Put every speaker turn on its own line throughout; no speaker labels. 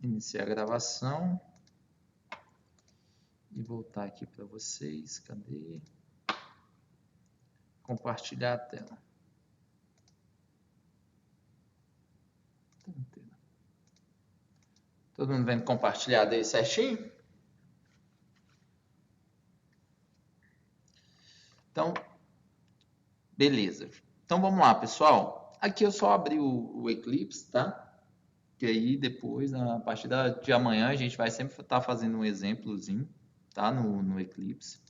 iniciar a gravação e voltar aqui para vocês. Cadê? Compartilhar a tela. Todo mundo vendo compartilhado aí certinho? Então, beleza. Então vamos lá, pessoal. Aqui eu só abri o Eclipse, tá? Que aí depois, a partir de amanhã, a gente vai sempre estar fazendo um exemplozinho, tá? No Eclipse.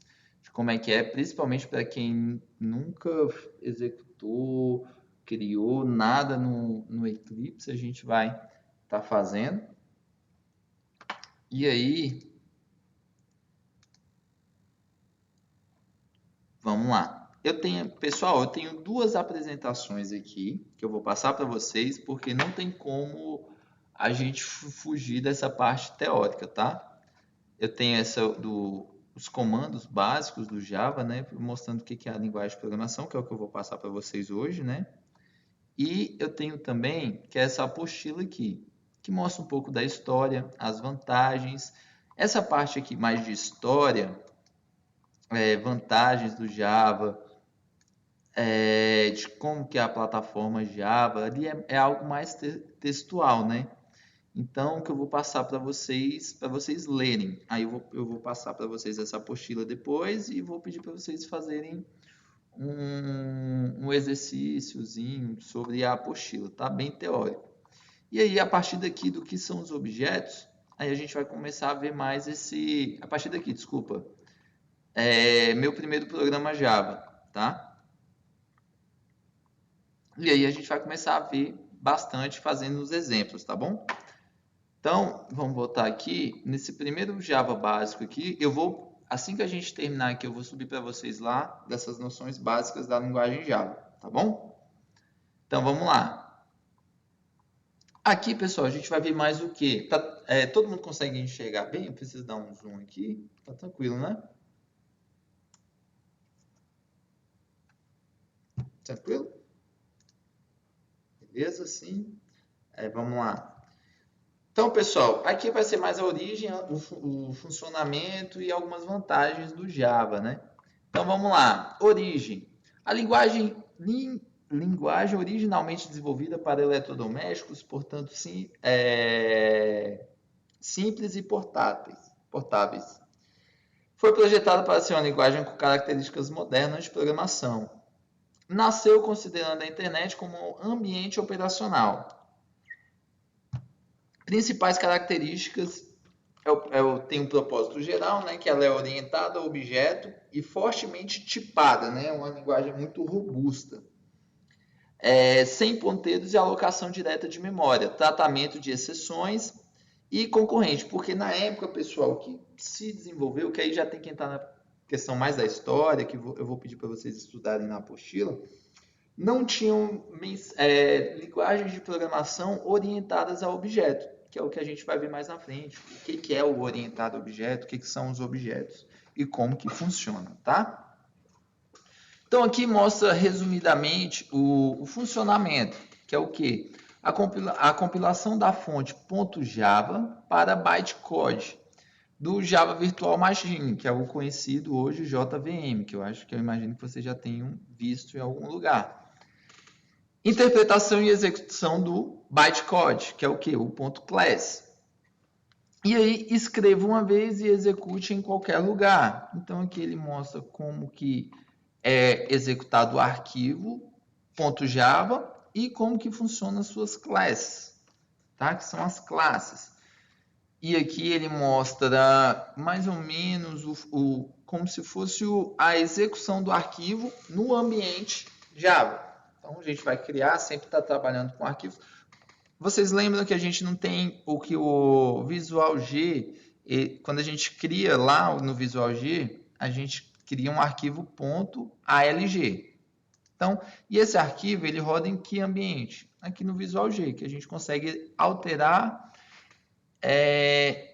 De como é que é, principalmente para quem nunca executou, criou nada no Eclipse, a gente vai estar fazendo. E aí, vamos lá. Pessoal, eu tenho duas apresentações aqui que eu vou passar para vocês, porque não tem como a gente fugir dessa parte teórica, tá? Eu tenho essa os comandos básicos do Java, né? Mostrando o que é a linguagem de programação, que é o que eu vou passar para vocês hoje, né? E eu tenho também, que é essa apostila aqui, que mostra um pouco da história, as vantagens. Essa parte aqui mais de história, vantagens do Java, de como que é a plataforma Java, ali é algo mais textual, né? Então, o que eu vou passar para vocês lerem. Aí eu vou passar para vocês essa apostila depois e vou pedir para vocês fazerem um exercíciozinho sobre a apostila, tá? Bem teórico. E aí, a partir daqui do que são os objetos, aí a gente vai começar a ver mais a partir daqui, desculpa, meu primeiro programa Java, tá? E aí a gente vai começar a ver bastante fazendo os exemplos, tá bom? Então, vamos voltar aqui. Nesse primeiro Java básico aqui, assim que a gente terminar aqui, eu vou subir para vocês lá dessas noções básicas da linguagem Java, tá bom? Então, vamos lá. Aqui, pessoal, a gente vai ver mais o quê? Todo mundo consegue enxergar bem? Eu preciso dar um zoom aqui. Tá tranquilo, né? Tranquilo? Beleza? Sim. Vamos lá. Então, pessoal, aqui vai ser mais a origem, o funcionamento e algumas vantagens do Java, né? Então, vamos lá. Origem. A linguagem originalmente desenvolvida para eletrodomésticos, portanto, simples e portáteis. Foi projetada para ser uma linguagem com características modernas de programação. Nasceu considerando a internet como um ambiente operacional. Principais características, tem um propósito geral, né, que ela é orientada a objeto e fortemente tipada, né, uma linguagem muito robusta. Sem ponteiros e alocação direta de memória, tratamento de exceções e concorrente, porque na época, pessoal, que se desenvolveu, que aí já tem que entrar na questão mais da história, que eu vou pedir para vocês estudarem na apostila, não tinham linguagens de programação orientadas a objeto, que é o que a gente vai ver mais na frente. O que é o orientado a objeto, o que são os objetos e como que funciona, tá? Então aqui mostra resumidamente o funcionamento, que é o quê? A compilação da fonte .java para bytecode do Java Virtual Machine, que é o conhecido hoje JVM, que eu imagino que vocês já tenham visto em algum lugar. Interpretação e execução do bytecode, que é o que? O .class. E aí, escreva uma vez e execute em qualquer lugar. Então, aqui ele mostra como que é executado o arquivo .java e como que funcionam as suas classes, tá? Que são as classes. E aqui ele mostra mais ou menos como se fosse a execução do arquivo no ambiente Java. Então, a gente vai criar, sempre está trabalhando com arquivos. Vocês lembram que a gente não tem o Visual G, quando a gente cria lá no Visual G, a gente cria um arquivo .alg. Então, e esse arquivo, ele roda em que ambiente? Aqui no Visual G, que a gente consegue alterar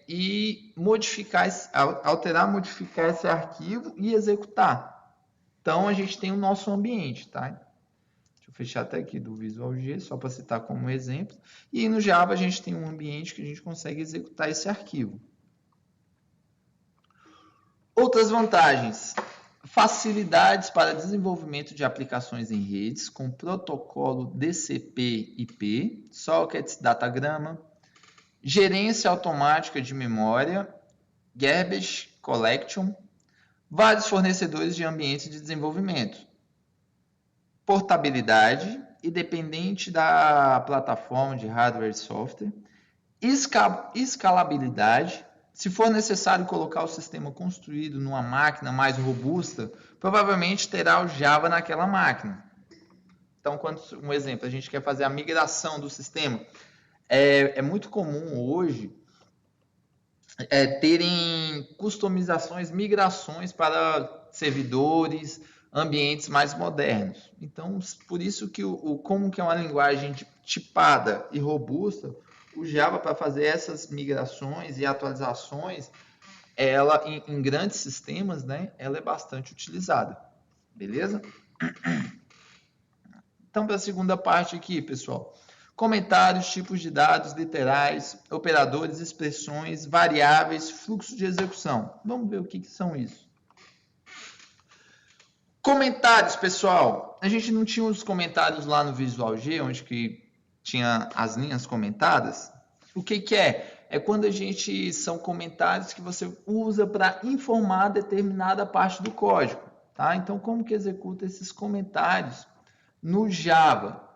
e modificar modificar esse arquivo e executar. Então, a gente tem o nosso ambiente, tá? Deixa eu fechar até aqui do Visual G, só para citar como exemplo. E no Java a gente tem um ambiente que a gente consegue executar esse arquivo. Outras vantagens. Facilidades para desenvolvimento de aplicações em redes com protocolo TCP/IP, Sockets, Datagrama, gerência automática de memória, Garbage Collection, vários fornecedores de ambientes de desenvolvimento, portabilidade, independente da plataforma de hardware e software, escalabilidade. Se for necessário colocar o sistema construído numa máquina mais robusta, provavelmente terá o Java naquela máquina. Então, quando, um exemplo, a gente quer fazer a migração do sistema, é muito comum hoje terem customizações, migrações para servidores, ambientes mais modernos. Então, por isso que como que é uma linguagem tipada e robusta, o Java, para fazer essas migrações e atualizações, ela em grandes sistemas, né, ela é bastante utilizada. Beleza? Então, para a segunda parte aqui, pessoal. Comentários, tipos de dados, literais, operadores, expressões, variáveis, fluxo de execução. Vamos ver o que são isso. Comentários, pessoal. A gente não tinha os comentários lá no Visual G, onde que tinha as linhas comentadas. O que é? É quando a gente são comentários que você usa para informar determinada parte do código, tá? Então, como que executa esses comentários no Java?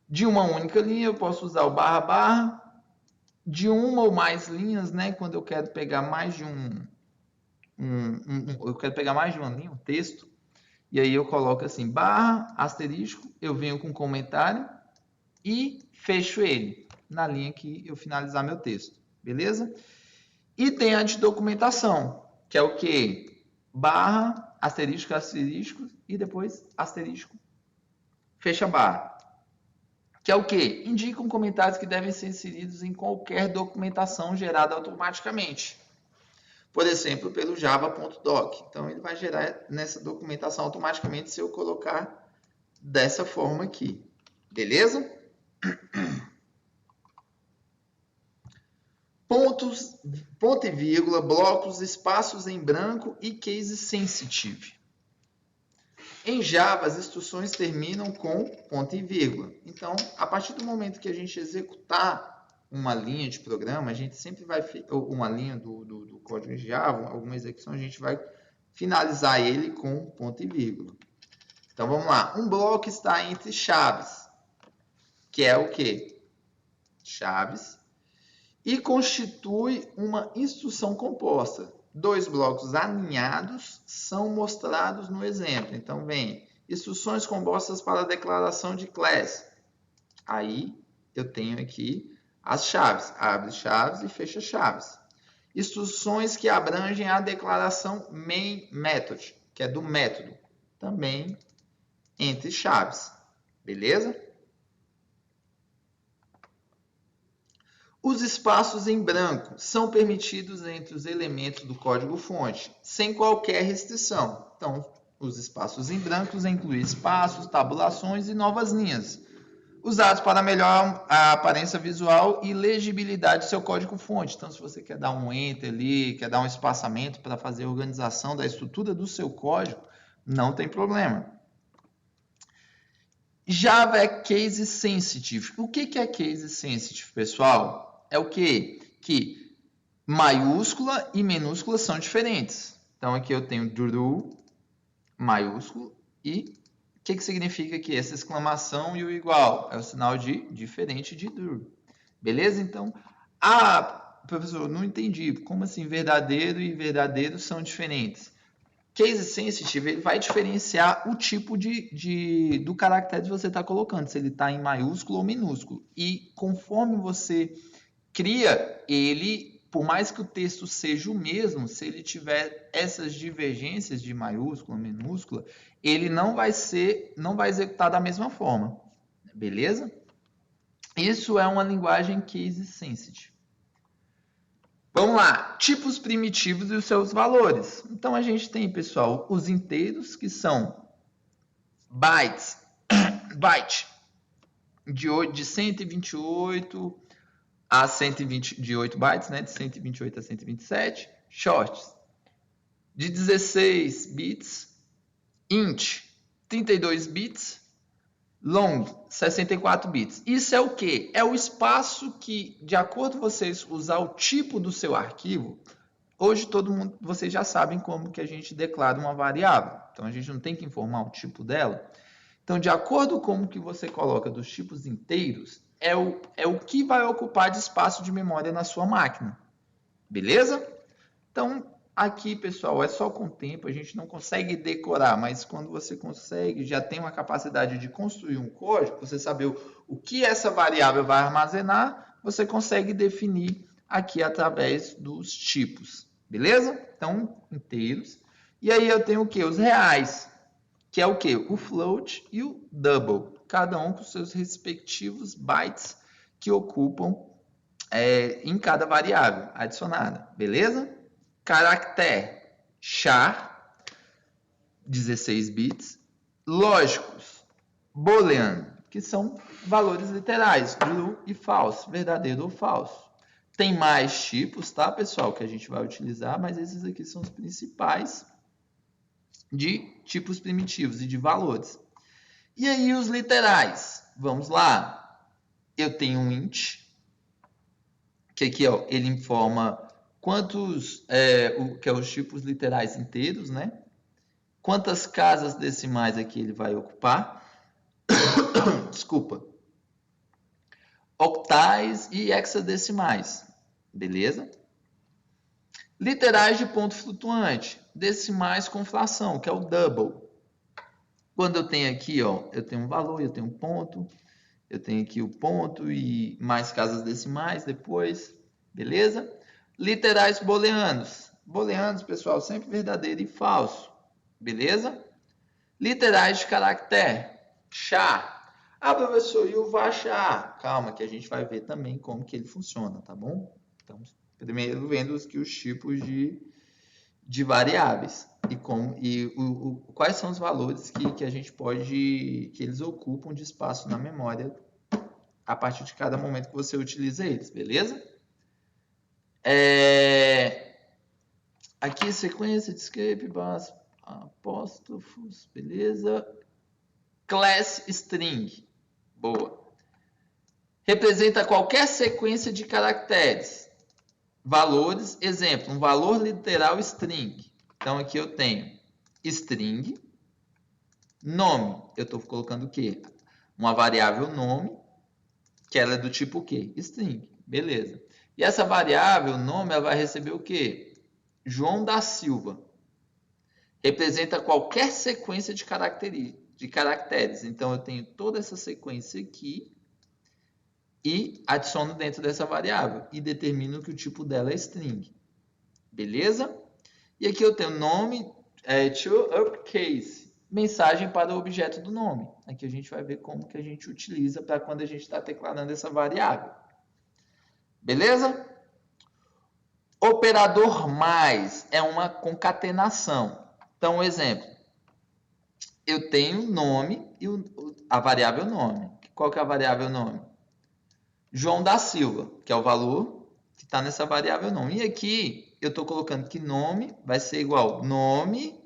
De uma única linha, eu posso usar o //, de uma ou mais linhas, né? Quando eu quero pegar mais de eu quero pegar mais de uma linha, um texto, e aí eu coloco assim, ***, eu venho com um comentário e fecho ele na linha que eu finalizar meu texto, beleza? E tem a de documentação, que é o quê? ***, e depois asterisco, fecha barra. Que é o quê? Indicam comentários que devem ser inseridos em qualquer documentação gerada automaticamente. Por exemplo, pelo java.doc. Então, ele vai gerar nessa documentação automaticamente se eu colocar dessa forma aqui. Beleza? Pontos, ponto e vírgula, blocos, espaços em branco e case sensitive. Em Java, as instruções terminam com ponto e vírgula. Então, a partir do momento que a gente executar uma linha de programa, a gente sempre vai, uma linha do código de Java, alguma execução, a gente vai finalizar ele com ponto e vírgula. Então, vamos lá. Um bloco está entre chaves, que é o quê? Chaves. E constitui uma instrução composta. Dois blocos alinhados são mostrados no exemplo. Então, vem instruções compostas para a declaração de class. Aí, eu tenho aqui as chaves. Abre chaves e fecha chaves. Instruções que abrangem a declaração main method, que é do método. Também entre chaves. Beleza? Os espaços em branco são permitidos entre os elementos do código-fonte, sem qualquer restrição. Então, os espaços em branco incluem espaços, tabulações e novas linhas, usados para melhorar a aparência visual e legibilidade do seu código-fonte. Então, se você quer dar um enter ali, quer dar um espaçamento para fazer a organização da estrutura do seu código, não tem problema. Java é case sensitive. O que é case sensitive, pessoal? É o quê? Que maiúscula e minúscula são diferentes. Então, aqui eu tenho true, maiúsculo, e o que significa aqui? Essa exclamação e o igual. É o sinal de diferente de true. Beleza? Então, professor, não entendi. Como assim verdadeiro e verdadeiro são diferentes? Case sensitive, ele vai diferenciar o tipo do caractere que você está colocando, se ele está em maiúsculo ou minúsculo. E conforme você cria ele, por mais que o texto seja o mesmo, se ele tiver essas divergências de maiúscula, minúscula, ele não vai executar da mesma forma. Beleza? Isso é uma linguagem case sensitive. Vamos lá, tipos primitivos e os seus valores. Então, a gente tem, pessoal, os inteiros, que são bytes byte de 128 a 128 bytes, né? De 128 a 127. Shorts de 16 bits. Int 32 bits. Long 64 bits. Isso é o que? É o espaço que, de acordo com vocês usar o tipo do seu arquivo, hoje vocês já sabem como que a gente declara uma variável. Então a gente não tem que informar o tipo dela. Então, de acordo com o que você coloca dos tipos inteiros, é o que vai ocupar de espaço de memória na sua máquina. Beleza? Então, aqui, pessoal, é só com o tempo. A gente não consegue decorar, mas quando você consegue, já tem uma capacidade de construir um código, você saber o que essa variável vai armazenar, você consegue definir aqui através dos tipos. Beleza? Então, inteiros. E aí eu tenho o quê? Os reais, que é o quê? O float e o double, cada um com seus respectivos bytes que ocupam em cada variável adicionada, beleza? Caractere char, 16 bits. Lógicos, boolean, que são valores literais, true e false, verdadeiro ou falso. Tem mais tipos, tá, pessoal, que a gente vai utilizar, mas esses aqui são os principais de tipos primitivos e de valores. E aí os literais? Vamos lá. Eu tenho um int, que aqui ó, ele informa quantos, que é os tipos literais inteiros, né? Quantas casas decimais aqui ele vai ocupar. Desculpa. Octais e hexadecimais. Beleza? Literais de ponto flutuante. Decimais com fração, que é o double. Quando eu tenho aqui, ó, eu tenho um valor, eu tenho um ponto, eu tenho aqui o ponto e mais casas decimais depois, beleza? Literais booleanos. Booleanos, pessoal, sempre verdadeiro e falso, beleza? Literais de caractere, char. Ah, professor, e o varchar? Calma, que a gente vai ver também como que ele funciona, tá bom? Então, primeiro vendo os tipos de variáveis quais são os valores que a gente pode, que eles ocupam de espaço na memória a partir de cada momento que você utiliza eles, beleza? Aqui sequência de escape, apóstrofos, beleza? Class string, boa. Representa qualquer sequência de caracteres, valores, exemplo, um valor literal string. Então aqui eu tenho string, nome, eu estou colocando o quê? Uma variável nome, que ela é do tipo o quê? String, beleza. E essa variável nome, ela vai receber o quê? João da Silva. Representa qualquer sequência de caracteres. Então eu tenho toda essa sequência aqui e adiciono dentro dessa variável e determino que o tipo dela é string. Beleza? E aqui eu tenho nome to uppercase, mensagem para o objeto do nome. Aqui a gente vai ver como que a gente utiliza para quando a gente está declarando essa variável. Beleza? Operador mais é uma concatenação. Então, um exemplo. Eu tenho nome e a variável nome. Qual que é a variável nome? João da Silva, que é o valor que está nessa variável nome. E aqui eu estou colocando que nome vai ser igual nome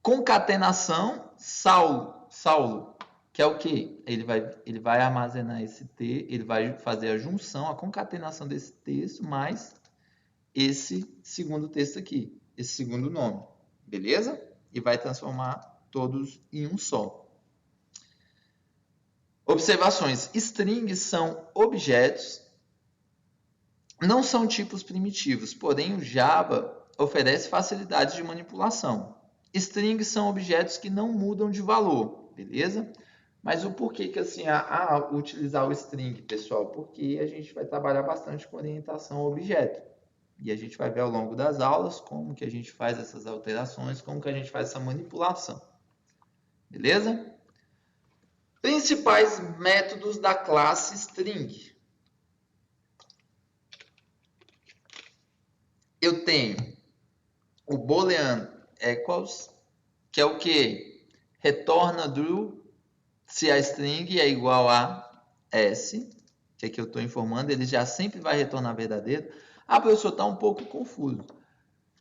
concatenação Saulo, que é o que? Ele vai armazenar esse T, ele vai fazer a junção, a concatenação desse texto mais esse segundo texto aqui, esse segundo nome, beleza? E vai transformar todos em um só. Observações. Strings são objetos, não são tipos primitivos, porém o Java oferece facilidades de manipulação. Strings são objetos que não mudam de valor, beleza? Mas o porquê que assim, utilizar o string, pessoal? Porque a gente vai trabalhar bastante com orientação a objeto. E a gente vai ver ao longo das aulas como que a gente faz essas alterações, como que a gente faz essa manipulação. Beleza? Principais métodos da classe string. Eu tenho o boolean equals, que é o que? Retorna true Se a string é igual a S, que aqui eu estou informando, ele já sempre vai retornar verdadeiro. Ah, professor, está um pouco confuso.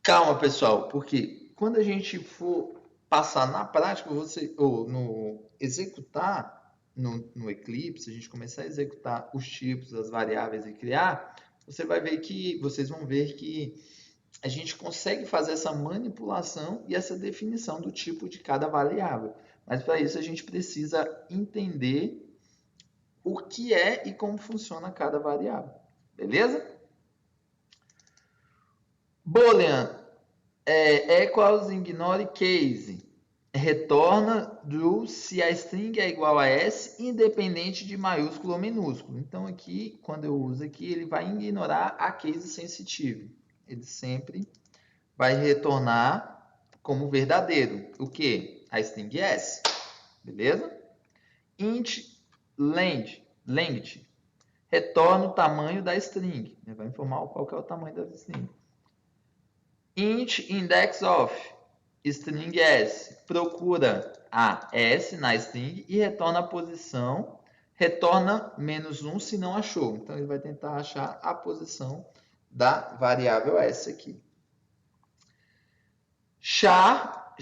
Calma, pessoal, porque quando a gente for passar na prática, ou no executar no Eclipse, a gente começar a executar os tipos, as variáveis e criar, vocês vão ver que a gente consegue fazer essa manipulação e essa definição do tipo de cada variável. Mas para isso a gente precisa entender o que é e como funciona cada variável. Beleza? Boolean equals ignore case. Retorna do se a string é igual a S, independente de maiúsculo ou minúsculo. Então aqui, quando eu uso aqui, ele vai ignorar a case sensitive. Ele sempre vai retornar como verdadeiro. O que? A string S. Beleza? Int length retorna o tamanho da string. Vai informar qual que é o tamanho da string. Int index of string S procura a S na string e retorna a posição. Retorna -1 se não achou. Então ele vai tentar achar a posição da variável S aqui. Char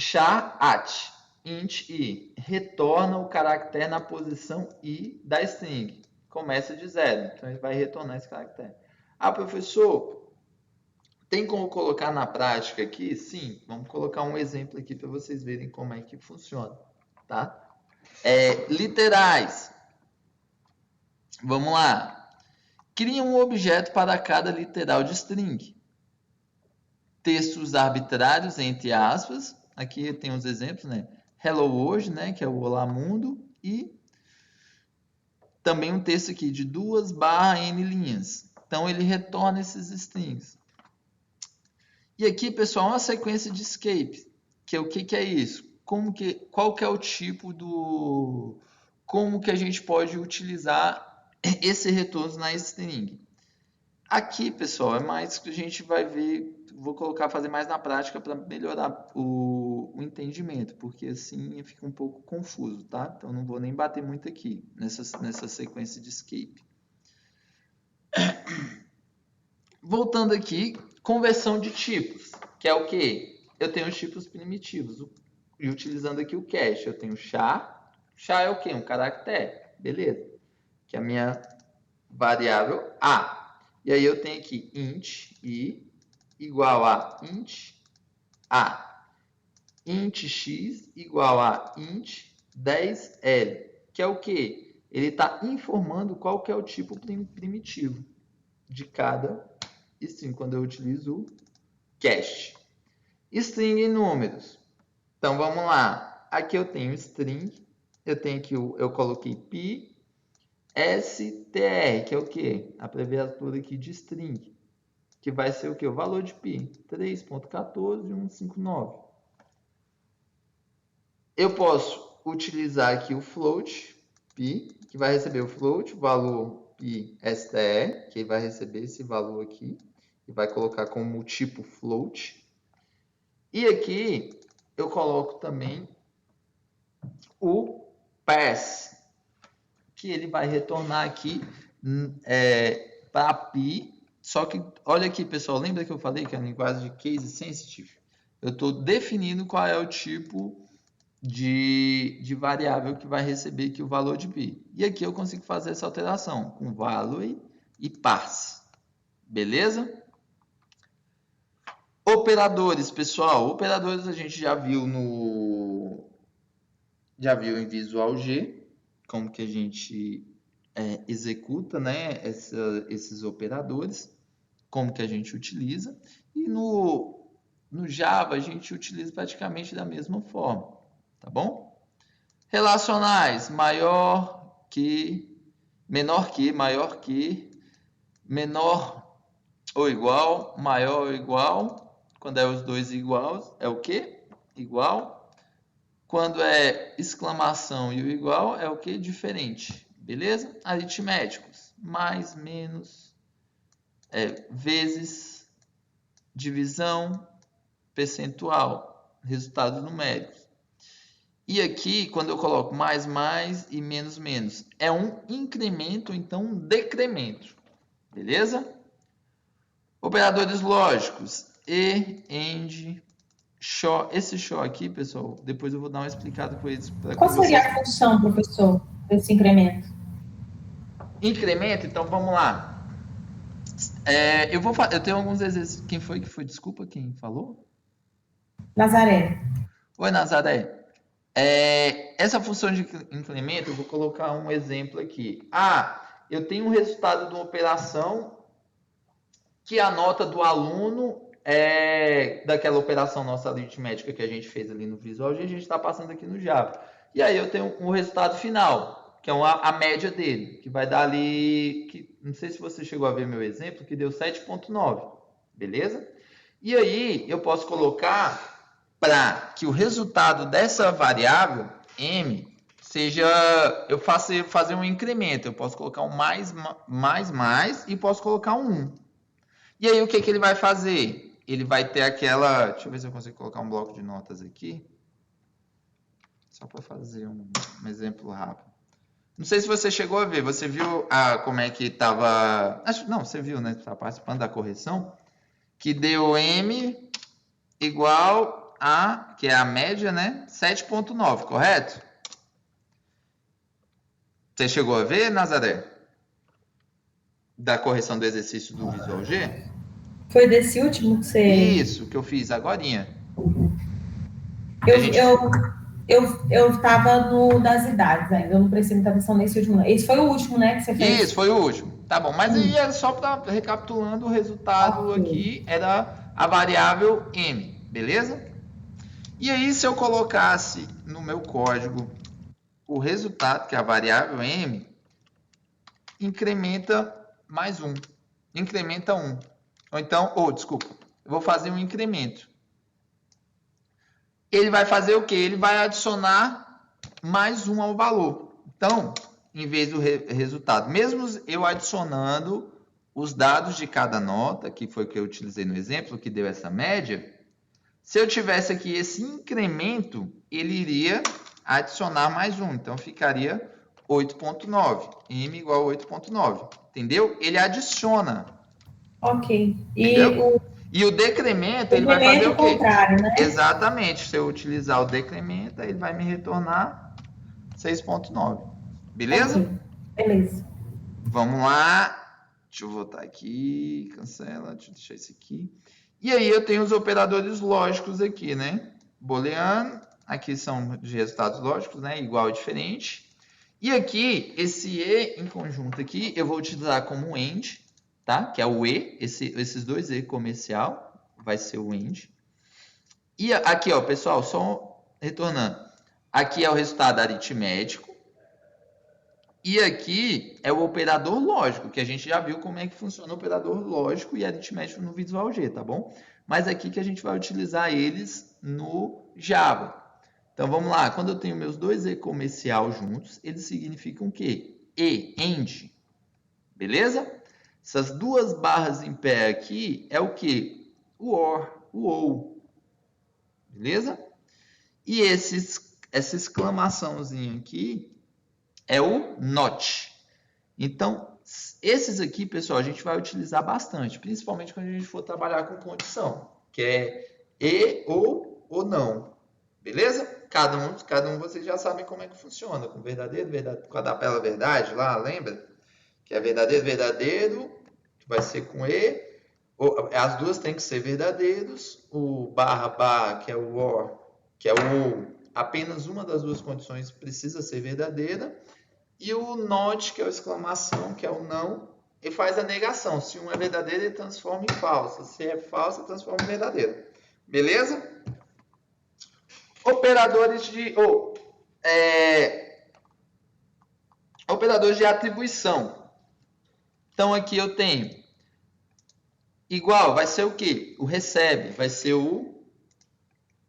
at int i retorna o caractere na posição i da string. Começa de 0, então ele vai retornar esse caractere. Ah, professor, tem como colocar na prática aqui? Sim, vamos colocar um exemplo aqui para vocês verem como é que funciona, tá? Literais. Vamos lá. Cria um objeto para cada literal de string. Textos arbitrários, entre aspas. Aqui tem os exemplos, né? Hello hoje, né? Que é o Olá Mundo. E também um texto aqui de 2/n linhas. Então, ele retorna esses strings. E aqui, pessoal, uma sequência de escape. Que é o que é isso? Qual que é o tipo do... Como que a gente pode utilizar esse retorno na string? Aqui, pessoal, é mais que a gente vai ver, vou fazer mais na prática para melhorar o entendimento, porque assim fica um pouco confuso, tá? Então não vou nem bater muito aqui nessa sequência de escape. Voltando aqui, conversão de tipos, que é o quê? Eu tenho os tipos primitivos, e utilizando aqui o cache, eu tenho char. Char é o quê? Um caractere, beleza? Que é a minha variável A. E aí eu tenho aqui int i igual a int a. Int x igual a int 10l, que é o quê? Ele está informando qual que é o tipo primitivo de cada string, quando eu utilizo o cast. String em números. Então, vamos lá. Aqui eu tenho string, eu tenho aqui, eu coloquei pi, str, que é o quê? A abreviatura aqui de string, que vai ser o quê? O valor de pi, 3.14159. Eu posso utilizar aqui o float, pi, que vai receber o float, valor pi str, que vai receber esse valor aqui, e vai colocar como tipo float. E aqui eu coloco também o pass, que ele vai retornar aqui para pi. Só que, olha aqui, pessoal, lembra que eu falei que é a linguagem de case sensitive? Eu estou definindo qual é o tipo de variável que vai receber aqui o valor de pi. E aqui eu consigo fazer essa alteração com value e parse. Beleza? Operadores, pessoal. Operadores a gente já viu em Visual G, como que a gente executa, né, esses operadores, como que a gente utiliza. E no Java a gente utiliza praticamente da mesma forma, tá bom? Relacionais, maior que, menor que, maior que, menor ou igual, maior ou igual. Quando é os dois iguais, é o quê? Igual. Quando é exclamação e o igual, é o quê? Diferente. Beleza? Aritméticos, mais, menos, vezes, divisão, percentual, resultados numéricos. E aqui, quando eu coloco mais, mais e menos, menos, é um incremento, então um decremento. Beleza? Operadores lógicos. E, AND, SHO. Esse SHO aqui, pessoal, depois eu vou dar uma explicada com eles para que
Qual seria
vocês...
a função, professor, desse incremento?
Incremento, então vamos lá. Eu tenho alguns exercícios. Quem foi que foi? Desculpa, quem falou?
Nazaré.
Oi, Nazaré. Essa função de incremento, eu vou colocar um exemplo aqui. Eu tenho um resultado de uma operação que a nota do aluno é daquela operação nossa aritmética que a gente fez ali no Visual G, a gente está passando aqui no Java. E aí eu tenho um resultado final, que é a média dele, que vai dar ali, não sei se você chegou a ver meu exemplo, que deu 7,9, beleza? E aí eu posso colocar para que o resultado dessa variável m seja, eu fazer um incremento, eu posso colocar um mais e posso colocar um 1. E aí o que ele vai fazer? Ele vai ter aquela, deixa eu ver se eu consigo colocar um bloco de notas aqui, só para fazer um exemplo rápido. Não sei se você chegou a ver, você viu como é que estava, não, você viu, né, está participando da correção, que deu m igual a, que é a média, né, 7,9, correto? Você chegou a ver, Nazaré? Da correção do exercício do Visual G?
Foi desse último que você...
Isso, que eu fiz agorinha.
Eu, eu, eu estava no das idades ainda, eu não prestei muita atenção nesse último. Esse foi o último, né, que você fez?
Isso, foi o último. Tá bom, mas aí é só para recapitulando o resultado
Ok.
aqui, era a variável m, beleza? E aí, se eu colocasse no meu código o resultado, que é a variável m, incrementa mais 1. Incrementa 1. Ou então, desculpa, eu vou fazer um incremento. Ele vai fazer o quê? Ele vai adicionar mais 1 ao valor. Então, em vez do resultado, mesmo eu adicionando os dados de cada nota, que foi o que eu utilizei no exemplo, que deu essa média, se eu tivesse aqui esse incremento, ele iria adicionar mais 1. Então, ficaria 8,9. M igual a 8,9. Entendeu? Ele adiciona.
Ok. E
Entendeu?
o
E o decremento, ele vai fazer
incremento
o quê?
contrário, né?
Exatamente. Se eu utilizar o decremento, ele vai me retornar 6,9. Beleza?
Ok. Beleza.
Vamos lá. Deixa eu voltar aqui. Cancela. Deixa eu deixar esse aqui. E aí eu tenho os operadores lógicos aqui, né? Booleano. Aqui são de resultados lógicos, né? Igual e diferente. E aqui, esse E em conjunto aqui, eu vou utilizar como AND, tá? Que é o E, esses dois E comercial, vai ser o AND. E aqui, ó, pessoal, só retornando. Aqui é o resultado aritmético. E aqui é o operador lógico, que a gente já viu como é que funciona o operador lógico e aritmético no Visual G, tá bom? Mas aqui que a gente vai utilizar eles no Java. Então vamos lá, quando eu tenho meus dois E comercial juntos, eles significam o quê? E, AND, beleza? Essas duas barras em pé aqui é o quê? O OR, o OU, beleza? E essa exclamaçãozinha aqui é o NOT. Então, esses aqui, pessoal, a gente vai utilizar bastante, principalmente quando a gente for trabalhar com condição, que é e ou não, beleza? Cada um vocês já sabem como é que funciona, com verdadeiro, com a da bela verdade lá, lembra? Que é verdadeiro, verdadeiro, que vai ser com e, as duas têm que ser verdadeiros, o barra, barra, que é o or, que é o ou, apenas uma das duas condições precisa ser verdadeira, e o not, que é a exclamação, que é o não, ele faz a negação. Se um é verdadeiro, ele transforma em falso. Se é falso, ele transforma em verdadeiro. Beleza? Operadores de... operadores de atribuição. Então, aqui eu tenho igual, vai ser o quê? O recebe, vai ser o...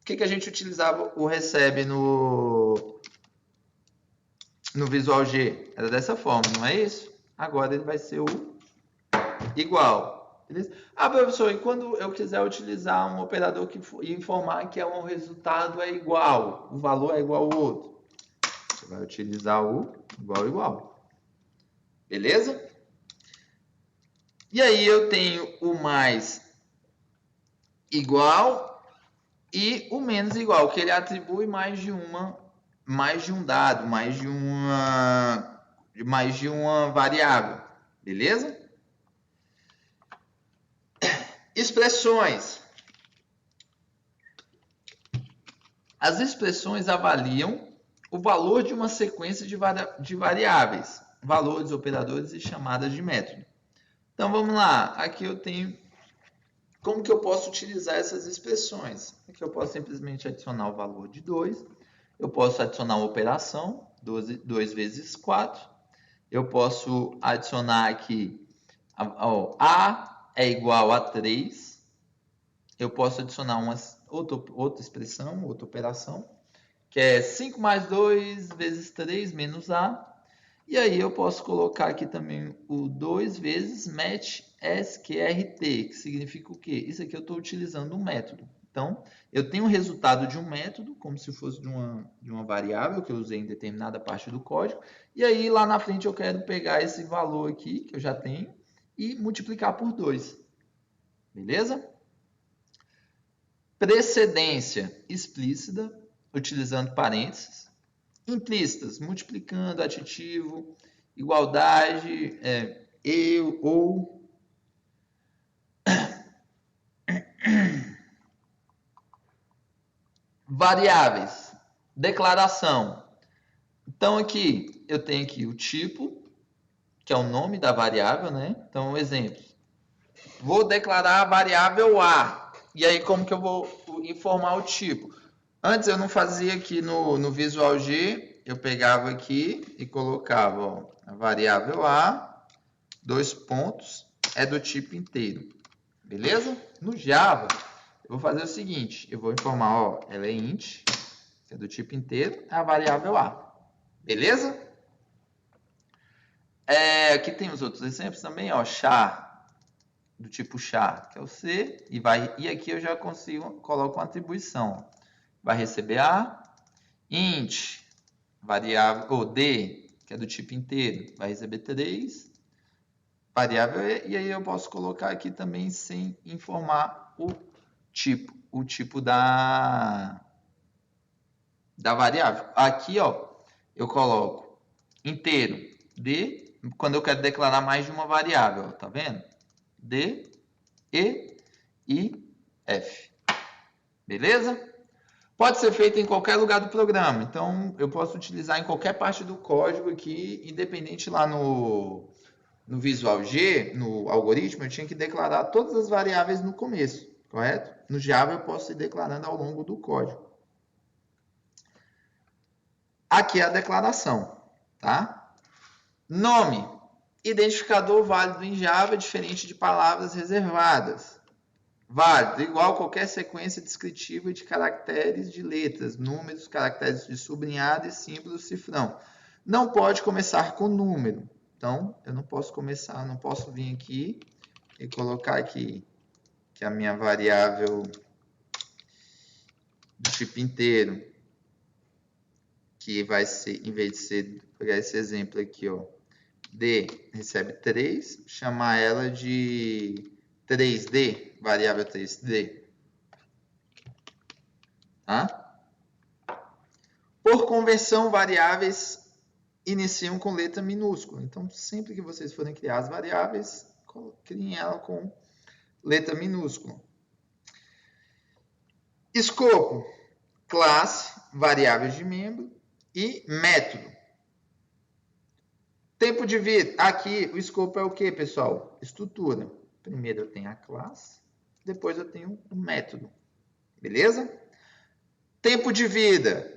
O que a gente utilizava o recebe no Visual G? Era dessa forma, não é isso? Agora ele vai ser o igual. Beleza? Ah, professor, e quando eu quiser utilizar um operador e informar que um resultado é igual, o valor é igual ao outro, você vai utilizar o igual. Beleza? E aí eu tenho o mais igual e o menos igual, que ele atribui mais de um dado, mais de uma variável. Beleza? Expressões. As expressões avaliam o valor de uma sequência de variáveis, valores, operadores e chamadas de método. Então vamos lá, aqui eu tenho como que eu posso utilizar essas expressões. Aqui eu posso simplesmente adicionar o valor de 2, eu posso adicionar uma operação, 2 vezes 4, eu posso adicionar aqui A é igual a 3, eu posso adicionar outra expressão, outra operação, que é 5 mais 2 vezes 3 menos A. E aí eu posso colocar aqui também o 2 vezes match sqrt, que significa o quê? Isso aqui eu estou utilizando um método. Então, eu tenho o resultado de um método, como se fosse de uma variável que eu usei em determinada parte do código. E aí, lá na frente, eu quero pegar esse valor aqui, que eu já tenho, e multiplicar por 2. Beleza? Precedência explícita, utilizando parênteses. Implícitas, multiplicando, aditivo, igualdade, eu, ou. Variáveis, declaração. Então, aqui, eu tenho aqui o tipo, que é o nome da variável, né? Então, exemplo. Vou declarar a variável A. E aí, como que eu vou informar o tipo? Antes, eu não fazia aqui no Visual G, eu pegava aqui e colocava a variável A, 2 pontos, é do tipo inteiro. Beleza? No Java, eu vou fazer o seguinte, eu vou informar, ela é int, que é do tipo inteiro, é a variável A. Beleza? Aqui tem os outros exemplos também, char, do tipo char, que é o C, e aqui eu já coloco uma atribuição. Vai receber A, int, variável, ou D, que é do tipo inteiro, vai receber 3, variável E, e aí eu posso colocar aqui também sem informar o tipo da variável. Aqui, eu coloco inteiro, D, quando eu quero declarar mais de uma variável, tá vendo? D, E e F. Beleza? Pode ser feito em qualquer lugar do programa, então eu posso utilizar em qualquer parte do código aqui, independente lá no Visual G, no algoritmo, eu tinha que declarar todas as variáveis no começo, correto? No Java eu posso ir declarando ao longo do código. Aqui é a declaração, tá? Nome. Identificador válido em Java, diferente de palavras reservadas. Válido, igual a qualquer sequência descritiva de caracteres de letras, números, caracteres de sublinhado e símbolos cifrão. Não pode começar com número. Então, eu não posso vir aqui e colocar aqui que a minha variável do tipo inteiro, que vai ser, em vez de ser, pegar esse exemplo aqui, D recebe 3, chamar ela de 3D, variável 3D. Tá? Por conversão, variáveis iniciam com letra minúscula. Então, sempre que vocês forem criar as variáveis, criem ela com letra minúscula. Escopo, classe, variáveis de membro e método. Tempo de vida. Aqui, o escopo é o que, pessoal? Estrutura. Primeiro eu tenho a classe, depois eu tenho o método. Beleza? Tempo de vida.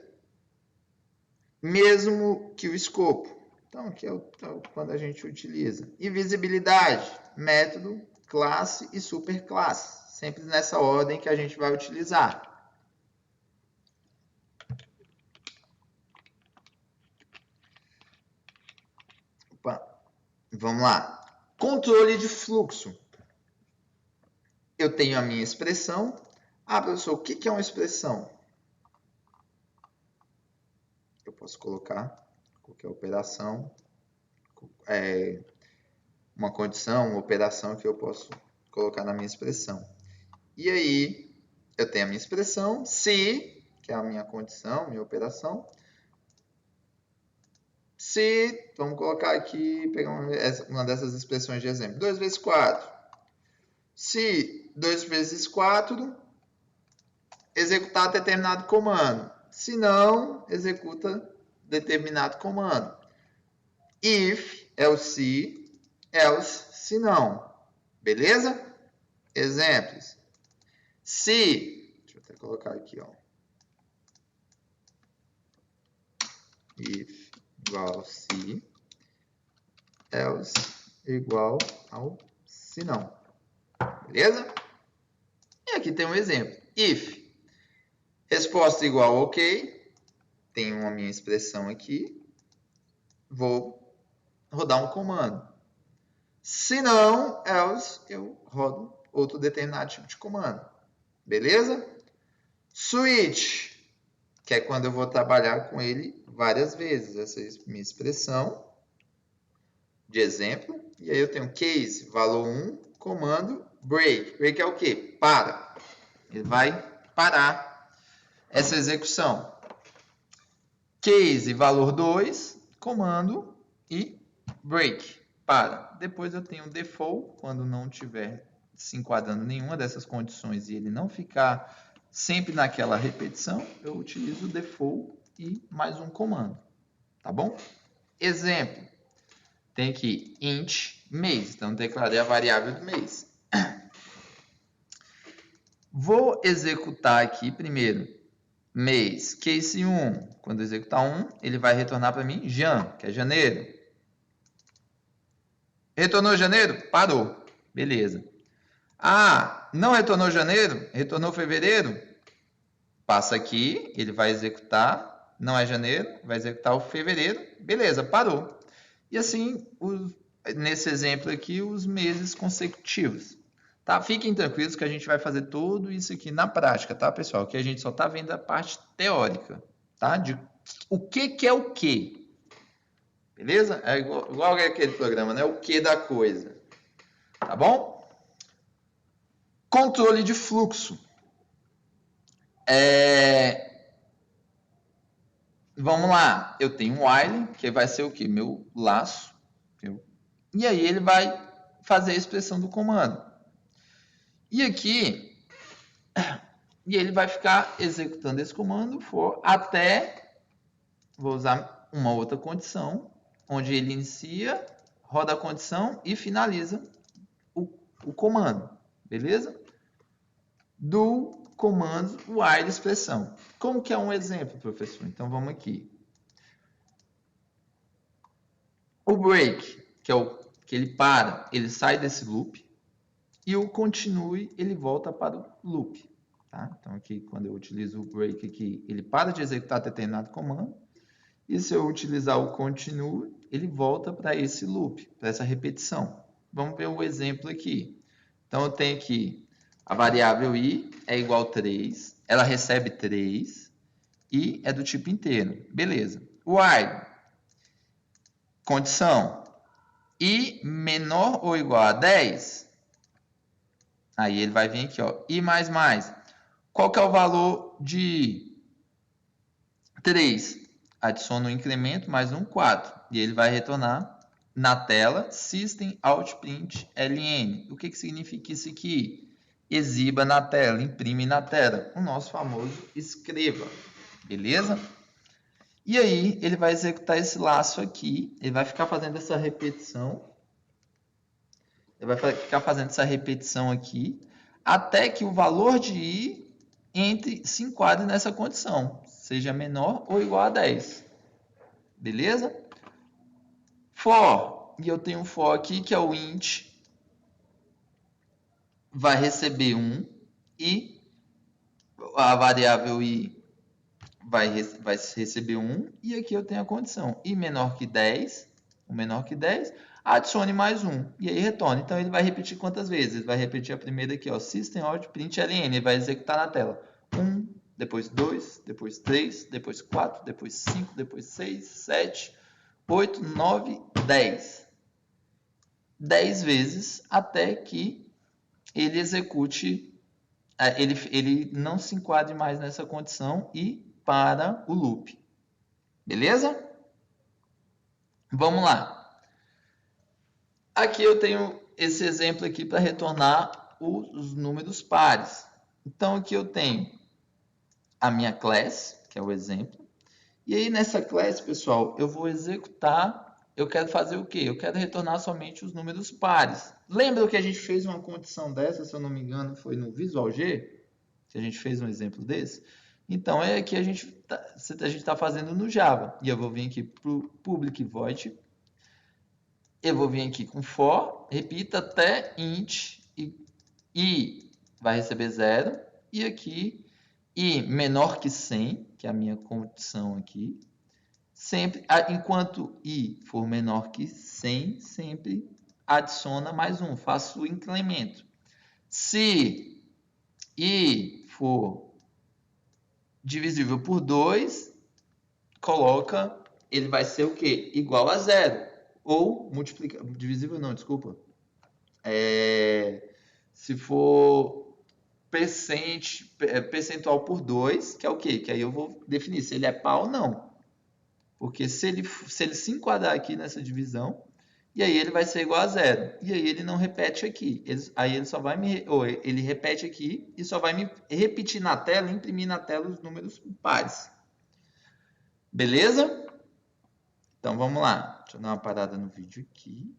Mesmo que o escopo. Então, aqui é quando a gente utiliza. Invisibilidade, método, classe e superclasse. Sempre nessa ordem que a gente vai utilizar. Opa. Vamos lá. Controle de fluxo. eu tenho a minha expressão. Ah, professor, o que é uma expressão? Eu posso colocar qualquer operação, uma condição, uma operação que eu posso colocar na minha expressão. E aí, eu tenho a minha expressão, se, que é a minha condição, minha operação. Se, vamos colocar aqui, pegar uma dessas expressões de exemplo. 2 vezes 4. Se 2 vezes 4, executar determinado comando. Se não, executa determinado comando. If é o se, else se não. Beleza? Exemplos. Se, deixa eu até colocar aqui, ó. If igual se, else igual ao se não. Beleza? E aqui tem um exemplo. If, resposta igual ok, tenho a minha expressão aqui, vou rodar um comando. Se não, else, eu rodo outro determinado tipo de comando. Beleza? Switch, que é quando eu vou trabalhar com ele várias vezes. Essa é a minha expressão de exemplo. E aí eu tenho case, valor 1, comando, break. Break é o quê? Para. Ele vai parar essa execução. Case, valor 2, comando e break. Para. Depois eu tenho default, quando não tiver se enquadrando nenhuma dessas condições e ele não ficar sempre naquela repetição, eu utilizo o default e mais um comando. Tá bom? Exemplo. Tem aqui int mês. Então, declarei a variável do mês. Vou executar aqui primeiro mês. Case 1. Quando eu executar 1, ele vai retornar para mim Jan, que é janeiro. Retornou janeiro? Parou. Beleza. Ah, não retornou janeiro? Retornou fevereiro? Passa aqui, ele vai executar. Não é janeiro, vai executar o fevereiro. Beleza, parou. E assim, nesse exemplo aqui, os meses consecutivos. Tá? Fiquem tranquilos que a gente vai fazer tudo isso aqui na prática, tá, pessoal? Que a gente só está vendo a parte teórica, tá? De o que é o quê. Beleza? É igual aquele programa, né? O que da coisa. Tá bom? Controle de fluxo. Vamos lá. Eu tenho um while, que vai ser o quê? Meu laço. E aí ele vai fazer a expressão do comando. E aqui, ele vai ficar executando esse comando for até, vou usar uma outra condição, onde ele inicia, roda a condição e finaliza o comando, beleza? Do comando while expressão. Como que é um exemplo, professor? Então, vamos aqui. O break, que é o que ele para, ele sai desse loop, e o continue, ele volta para o loop. Tá? Então, aqui, quando eu utilizo o break aqui, ele para de executar determinado comando. E se eu utilizar o continue, ele volta para esse loop, para essa repetição. Vamos ver o exemplo aqui. Então, eu tenho aqui a variável i é igual a 3, ela recebe 3 e é do tipo inteiro. Beleza. While, condição, i menor ou igual a 10, aí ele vai vir aqui, ó, i mais mais. Qual que é o valor de 3? Adiciona um incremento mais um 4. E ele vai retornar na tela system out print ln. O que significa isso aqui? Exiba na tela, imprime na tela. O nosso famoso escreva. Beleza? E aí ele vai executar esse laço aqui. Ele vai ficar fazendo essa repetição. Ele vai ficar fazendo essa repetição aqui. Até que o valor de i se enquadre nessa condição. Seja menor ou igual a 10. Beleza? For. E eu tenho um for aqui que é o int. Vai receber 1. E a variável i vai receber 1. E aqui eu tenho a condição. I menor que 10. O menor que 10. adicione mais um, e aí retorna. Então, ele vai repetir quantas vezes? Ele vai repetir a primeira aqui, ó, system.out.println, ele vai executar na tela. 1, depois 2, depois 3, depois 4, depois 5, depois 6, 7, 8, 9, 10. 10 vezes até que ele execute, ele não se enquadre mais nessa condição e para o loop. Beleza? Vamos lá. Aqui eu tenho esse exemplo aqui para retornar os números pares. Então, aqui eu tenho a minha class, que é o exemplo. E aí, nessa class, pessoal, eu vou executar, eu quero fazer o quê? Eu quero retornar somente os números pares. Lembra que a gente fez uma condição dessa, se eu não me engano, foi no Visual G, que a gente fez um exemplo desse? Então, é que a gente está fazendo no Java. E eu vou vir aqui para o public void. Eu vou vir aqui com for, repita até int e vai receber 0. E aqui, i menor que 100, que é a minha condição aqui. Sempre, enquanto i for menor que 100, sempre adiciona mais um, faço o incremento. Se i for divisível por 2, coloca, ele vai ser o quê? Igual a 0. Ou multiplicar, divisível não, desculpa. Se for percentual por 2, que é o quê? Que aí eu vou definir se ele é par ou não. Porque se ele se enquadrar aqui nessa divisão, e aí ele vai ser igual a 0. E aí ele não repete aqui. Aí ele só vai ele repete aqui e só vai me repetir na tela, imprimir na tela os números pares. Beleza? Então vamos lá. Deixa eu dar uma parada no vídeo aqui.